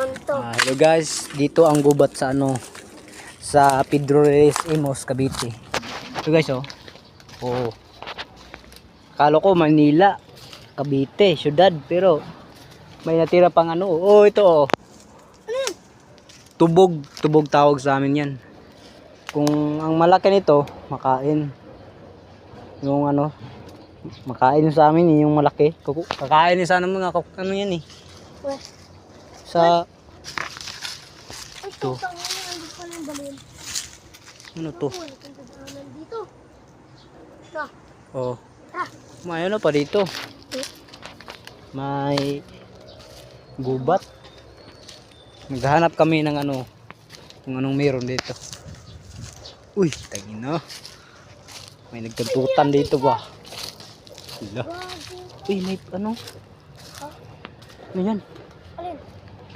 Hello guys, dito ang gubat sa sa Pedro Reyes Imos, Cavite. Ito guys oh. Akala ko Manila, Cavite, syudad, pero may natira pang ito oh. Tubog tawag sa amin 'yan. Kung ang malaki nito, makain. Yung makain sa amin yung malaki. Kakain sana mga yan eh. Sa ito. Ano to? Oh. May pa dito. May gubat. Naghahanap kami ng kung anong meron dito. Uy, tangina. May nagkantutan dito ba? Uy, may ano yan?